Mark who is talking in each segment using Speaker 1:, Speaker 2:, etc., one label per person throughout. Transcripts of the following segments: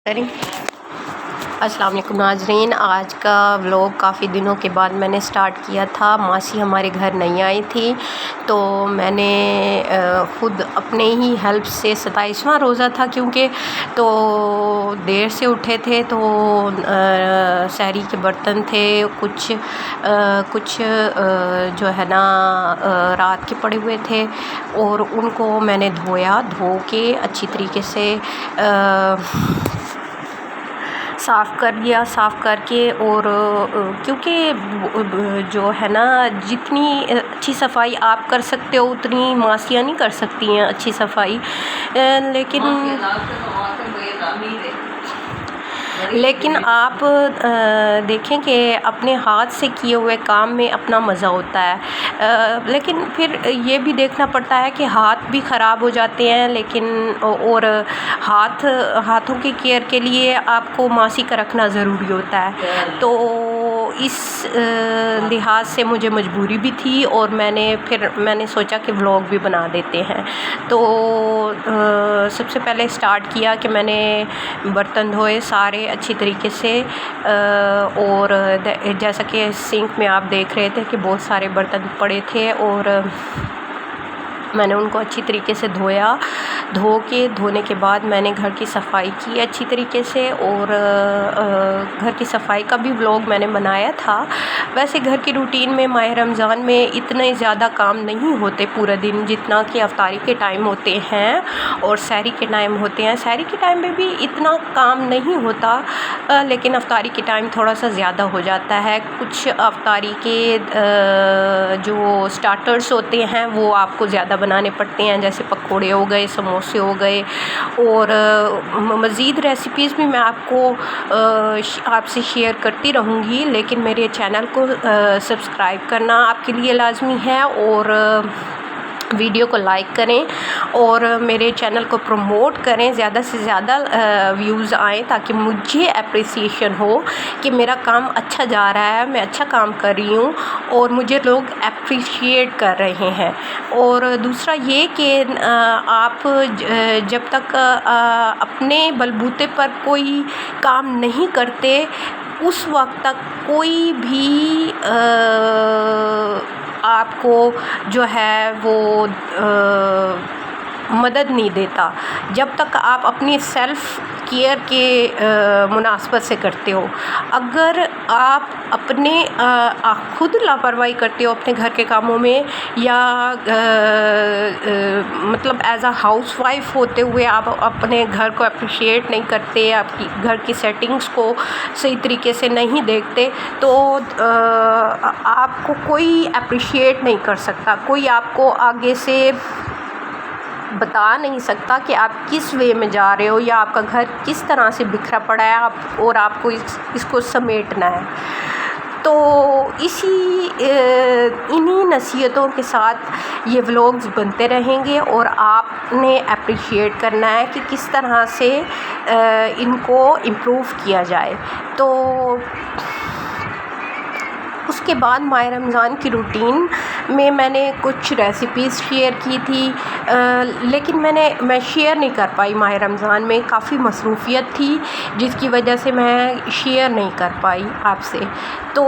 Speaker 1: अस्सलाम वालेकुम नाज़रीन, आज का व्लॉग काफ़ी दिनों के बाद मैंने स्टार्ट किया था। मासी हमारे घर नहीं आई थी तो मैंने ख़ुद अपने ही हेल्प से 27वां रोज़ा था क्योंकि तो देर से उठे थे तो सहरी के बर्तन थे कुछ जो है ना रात के पड़े हुए थे और उनको मैंने धो के अच्छी तरीके से साफ़ कर लिया। साफ़ करके और क्योंकि जो है ना जितनी अच्छी सफाई आप कर सकते हो उतनी मासियाँ नहीं कर सकती हैं अच्छी सफाई, लेकिन आप देखें कि अपने हाथ से किए हुए काम में अपना मज़ा होता है। लेकिन फिर ये भी देखना पड़ता है कि हाथ भी ख़राब हो जाते हैं, लेकिन और हाथों की केयर के लिए आपको मासी का रखना ज़रूरी होता है। तो इस लिहाज से मुझे मजबूरी भी थी और मैंने सोचा कि व्लॉग भी बना देते हैं। तो सबसे पहले स्टार्ट किया कि मैंने बर्तन धोए सारे अच्छी तरीके से और जैसा कि सिंक में आप देख रहे थे कि बहुत सारे बर्तन पड़े थे और मैंने उनको अच्छी तरीके से धोने के बाद मैंने घर की सफाई की अच्छी तरीके से और घर की सफाई का भी व्लॉग मैंने बनाया था। वैसे घर की रूटीन में माह रमज़ान में इतने ज़्यादा काम नहीं होते पूरा दिन जितना कि अफ्तारी के टाइम होते हैं और सहरी के टाइम होते हैं। सहरी के टाइम में भी इतना काम नहीं होता, लेकिन अफ्तारी के टाइम थोड़ा सा ज़्यादा हो जाता है। कुछ अफ्तारी के जो स्टार्टर्स होते हैं वो आपको ज़्यादा बनाने पड़ते हैं, जैसे पकोड़े हो गए, समोसे हो गए और मज़ीद रेसिपीज़ भी मैं आपसे शेयर करती रहूँगी। लेकिन मेरे चैनल को सब्सक्राइब करना आपके लिए लाज़मी है और वीडियो को लाइक करें और मेरे चैनल को प्रमोट करें, ज़्यादा से ज़्यादा व्यूज़ आएँ ताकि मुझे एप्रिसिएशन हो कि मेरा काम अच्छा जा रहा है, मैं अच्छा काम कर रही हूँ और मुझे लोग एप्रिशिएट कर रहे हैं। और दूसरा ये कि आप जब तक अपने बलबूते पर कोई काम नहीं करते उस वक्त तक कोई भी आपको जो है वो मदद नहीं देता जब तक आप अपनी सेल्फ़ केयर के मुनासबत से करते हो। अगर आप खुद लापरवाही करते हो अपने घर के कामों में या मतलब एज़ अ हाउसवाइफ होते हुए आप अपने घर को अप्रिशिएट नहीं करते, आपकी घर की सेटिंग्स को सही तरीके से नहीं देखते तो आपको कोई अप्रिशिएट नहीं कर सकता, कोई आपको आगे से बता नहीं सकता कि आप किस वे में जा रहे हो या आपका घर किस तरह से बिखरा पड़ा है और आपको इसको समेटना है। तो इन्हीं नसीहतों के साथ ये व्लॉग्स बनते रहेंगे और आपने अप्रिशिएट करना है कि किस तरह से इनको इम्प्रूव किया जाए। तो उसके बाद माह रमज़ान की रूटीन में मैंने कुछ रेसिपीज़ शेयर की थी, लेकिन मैं शेयर नहीं कर पाई। माह रमज़ान में काफ़ी मसरूफ़ियत थी जिसकी वजह से मैं शेयर नहीं कर पाई आपसे। तो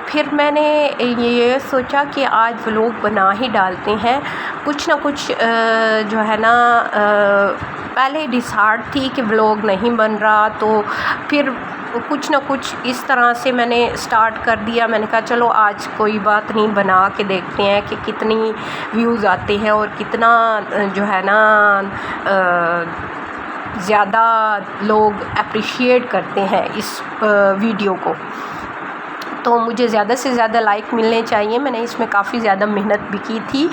Speaker 1: फिर मैंने ये सोचा कि आज व्लॉग बना ही डालते हैं। कुछ ना कुछ जो है ना पहले डिसाइड थी कि व्लॉग नहीं बन रहा तो फिर कुछ ना कुछ इस तरह से मैंने स्टार्ट कर दिया। मैंने कहा चलो आज कोई बात नहीं, बना के देखते हैं कि कितनी व्यूज़ आते हैं और कितना जो है ना ज़्यादा लोग अप्रिशिएट करते हैं इस वीडियो को। तो मुझे ज़्यादा से ज़्यादा लाइक मिलने चाहिए। मैंने इसमें काफ़ी ज़्यादा मेहनत भी की थी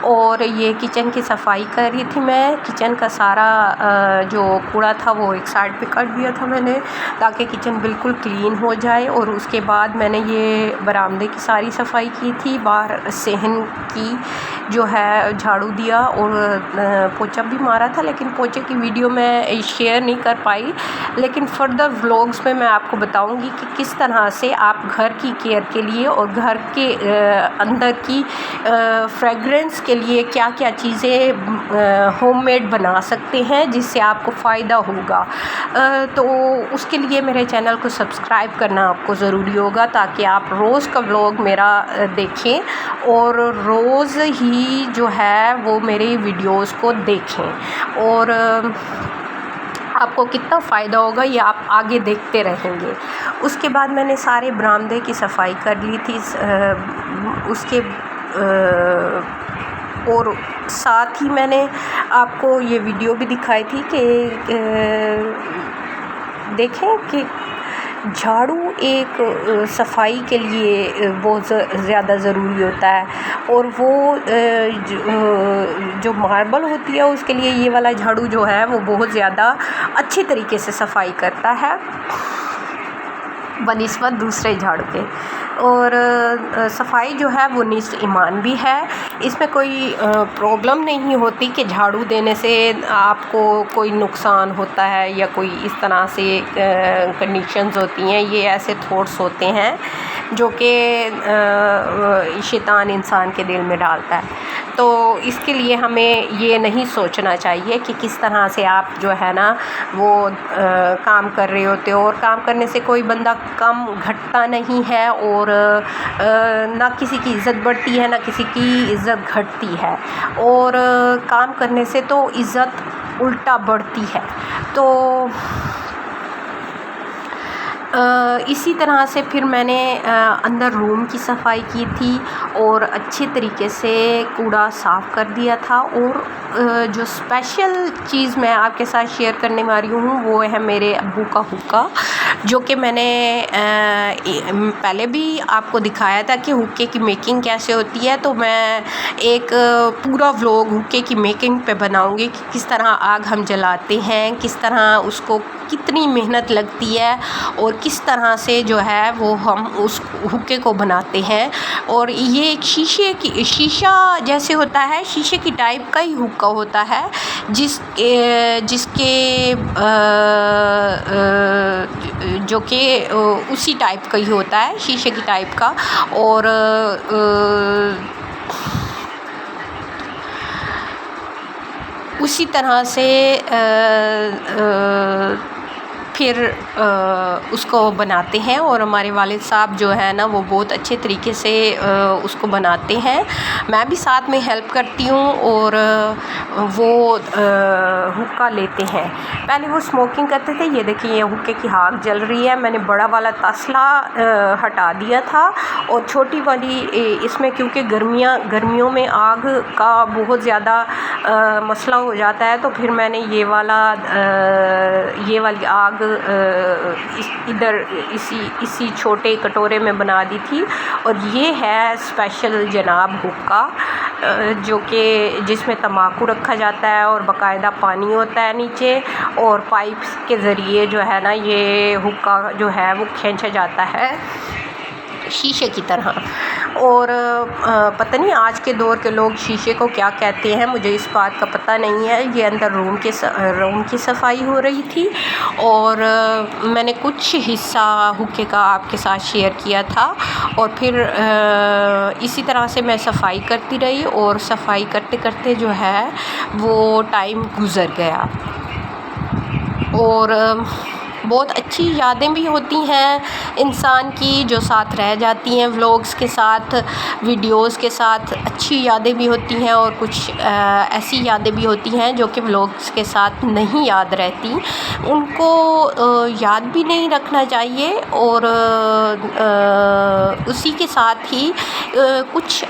Speaker 1: और ये किचन की सफाई कर रही थी मैं। किचन का सारा जो कूड़ा था वो एक साइड पे कर दिया था मैंने ताकि किचन बिल्कुल क्लीन हो जाए। और उसके बाद मैंने ये बरामदे की सारी सफाई की थी, बाहर सहन की जो है झाड़ू दिया और पोछा भी मारा था, लेकिन पोछे की वीडियो मैं शेयर नहीं कर पाई। लेकिन फर्दर व्लॉग्स में मैं आपको बताऊंगी कि किस तरह से आप घर की केयर के लिए और घर के अंदर की फ्रेगरेंस के लिए क्या क्या चीज़ें होममेड बना सकते हैं जिससे आपको फ़ायदा होगा। तो उसके लिए मेरे चैनल को सब्सक्राइब करना आपको ज़रूरी होगा, ताकि आप रोज़ का व्लॉग मेरा देखें और रोज़ ही जो है वो मेरी वीडियोस को देखें। और आपको कितना फ़ायदा होगा ये आप आगे देखते रहेंगे। उसके बाद मैंने सारे बरामदे की सफाई कर ली थी। उसके और साथ ही मैंने आपको ये वीडियो भी दिखाई थी कि देखें कि झाड़ू एक सफाई के लिए बहुत ज़्यादा ज़रूरी होता है, और वो जो मार्बल होती है उसके लिए ये वाला झाड़ू जो है वो बहुत ज़्यादा अच्छे तरीके से सफाई करता है बनिस्बत दूसरे झाड़ू के। और सफाई जो है वो निस्फ़ ईमान भी है। इसमें कोई प्रॉब्लम नहीं होती कि झाड़ू देने से आपको कोई नुकसान होता है या कोई इस तरह से कंडीशंस होती हैं। ये ऐसे थॉट्स होते हैं जो कि शैतान इंसान के दिल में डालता है। तो इसके लिए हमें ये नहीं सोचना चाहिए कि किस तरह से आप जो है ना वो काम कर रहे होते हो। और काम करने से कोई बंदा कम घटता नहीं है, और ना किसी की इज़्ज़त बढ़ती है ना किसी की इज़्ज़त घटती है। और काम करने से तो इज़्ज़त उल्टा बढ़ती है। तो इसी तरह से फिर मैंने अंदर रूम की सफाई की थी और अच्छे तरीके से कूड़ा साफ़ कर दिया था। और जो स्पेशल चीज़ मैं आपके साथ शेयर करने वाली हूँ वो है मेरे अब्बू का हुक्का, जो कि मैंने पहले भी आपको दिखाया था कि हुक्के की मेकिंग कैसे होती है। तो मैं एक पूरा व्लॉग हुक्के की मेकिंग पे बनाऊंगी कि किस तरह आग हम जलाते हैं, किस तरह उसको कितनी मेहनत लगती है और किस तरह से जो है वो हम उस हुक्के को बनाते हैं। और ये एक शीशा जैसे होता है, शीशे की टाइप का ही हुक्का होता है जिसके जो कि उसी टाइप का ही होता है, शीशे की टाइप का। और उसी तरह से फिर उसको बनाते हैं। और हमारे वालिद साहब जो है ना वो बहुत अच्छे तरीके से उसको बनाते हैं। मैं भी साथ में हेल्प करती हूँ। और वो हुक्का लेते हैं। पहले वो स्मोकिंग करते थे। ये देखिए ये हुक्के की आग जल रही है। मैंने बड़ा वाला तसला हटा दिया था और छोटी वाली इसमें, क्योंकि गर्मियों में आग का बहुत ज़्यादा मसला हो जाता है, तो फिर मैंने ये वाली आग इधर इसी छोटे कटोरे में बना दी थी। और ये है स्पेशल जनाब हुक्का, जो कि जिसमें तम्बाकू रखा जाता है और बाकायदा पानी होता है नीचे, और पाइप्स के ज़रिए जो है ना ये हुक्का जो है वो खींचा जाता है शीशे की तरह। और पता नहीं आज के दौर के लोग शीशे को क्या कहते हैं, मुझे इस बात का पता नहीं है। ये अंदर रूम की सफाई हो रही थी और मैंने कुछ हिस्सा हुक्के का आपके साथ शेयर किया था। और फिर इसी तरह से मैं सफाई करती रही और सफाई करते करते जो है वो टाइम गुज़र गया। और बहुत अच्छी यादें भी होती हैं इंसान की जो साथ रह जाती हैं। व्लॉग्स के साथ, वीडियोस के साथ अच्छी यादें भी होती हैं और कुछ ऐसी यादें भी होती हैं जो कि व्लॉग्स के साथ नहीं याद रहती। उनको याद भी नहीं रखना चाहिए। और उसी के साथ ही कुछ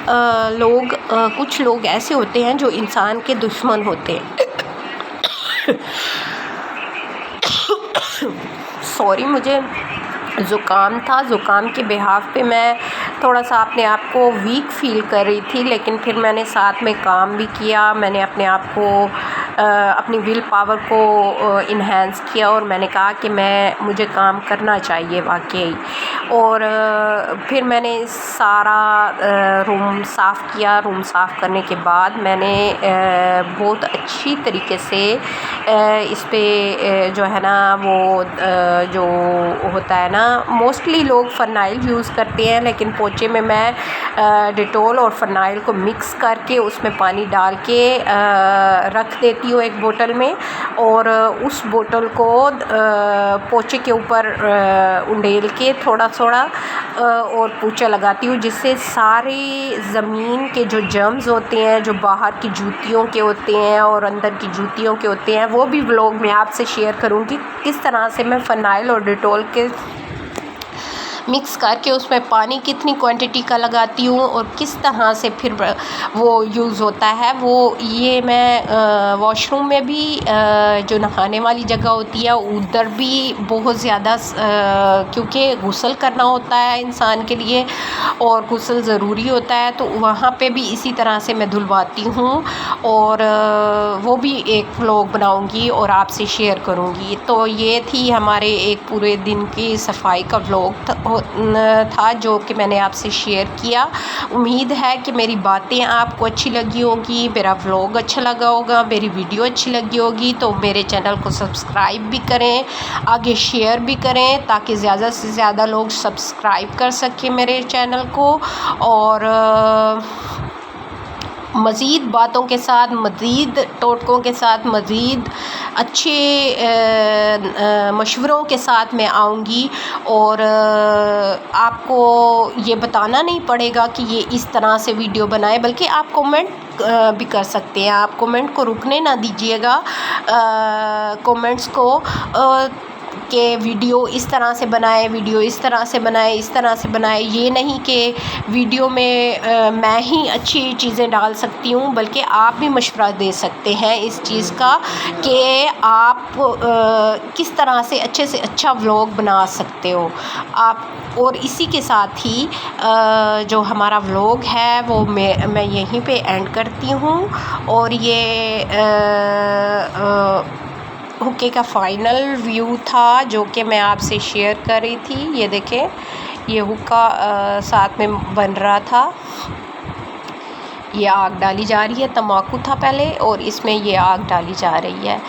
Speaker 1: लोग ऐसे होते हैं जो इंसान के दुश्मन होते हैं। सॉरी, मुझे ज़ुकाम था। ज़ुकाम के बिहाफ पे मैं थोड़ा सा अपने आप को वीक फ़ील कर रही थी, लेकिन फिर मैंने साथ में काम भी किया। मैंने अपने आप को अपनी विल पावर को इन्हेंस किया और मैंने कहा कि मुझे काम करना चाहिए वाकई। और फिर मैंने सारा रूम साफ़ किया। रूम साफ़ करने के बाद मैंने बहुत अच्छी तरीके से इस पे जो है ना वो जो होता है ना, मोस्टली लोग फ़रनाइल यूज़ करते हैं, लेकिन पोंछे में मैं डेटॉल और फ़रनाइल को मिक्स करके उसमें पानी डाल के रख देती हूँ एक बोतल में, और उस बोतल को पोंछे के ऊपर उंडेल के थोड़ा थोड़ा और पोंछा लगाती हूँ, जिससे सारी ज़मीन के जो जर्म्स होते हैं, जो बाहर की जूतियों के होते हैं और अंदर की जूतियों के होते हैं, वो भी व्लॉग में आपसे शेयर करूँगी किस तरह से मैं फ़रनाइल और डेटॉल के मिक्स करके उसमें पानी कितनी क्वांटिटी का लगाती हूँ और किस तरह से फिर वो यूज़ होता है। वो ये मैं वॉशरूम में भी जो नहाने वाली जगह होती है उधर भी बहुत ज़्यादा, क्योंकि गुस्ल करना होता है इंसान के लिए और गुस्ल ज़रूरी होता है, तो वहाँ पे भी इसी तरह से मैं धुलवाती हूँ और वो भी एक व्लॉग बनाऊँगी और आपसे शेयर करूँगी। तो ये थी हमारे एक पूरे दिन की सफाई का व्लॉग था जो कि मैंने आपसे शेयर किया। उम्मीद है कि मेरी बातें आपको अच्छी लगी होगी, मेरा व्लॉग अच्छा लगा होगा, मेरी वीडियो अच्छी लगी होगी। तो मेरे चैनल को सब्सक्राइब भी करें, आगे शेयर भी करें, ताकि ज़्यादा से ज़्यादा लोग सब्सक्राइब कर सकें मेरे चैनल को। और मज़ीद बातों के साथ, मज़ीद टोटकों के साथ, मज़ीद अच्छे मशवरों के साथ मैं आऊँगी और आपको ये बताना नहीं पड़ेगा कि ये इस तरह से वीडियो बनाए, बल्कि आप कमेंट भी कर सकते हैं। आप कमेंट को रुकने ना दीजिएगा, कमेंट्स को कि वीडियो इस तरह से बनाए, वीडियो इस तरह से बनाए, इस तरह से बनाए। ये नहीं कि वीडियो में मैं ही अच्छी चीज़ें डाल सकती हूँ, बल्कि आप भी मशवरा दे सकते हैं इस चीज़ का कि आप किस तरह से अच्छा व्लॉग बना सकते हो आप। और इसी के साथ ही जो हमारा व्लॉग है वो मैं यहीं पे एंड करती हूँ। और ये हुक्के का फ़ाइनल व्यू था जो कि मैं आपसे शेयर कर रही थी। ये देखें, ये हुक्का साथ में बन रहा था, ये आग डाली जा रही है। तम्बाकू था पहले और इसमें ये आग डाली जा रही है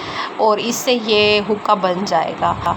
Speaker 1: और इससे ये हुक्का बन जाएगा।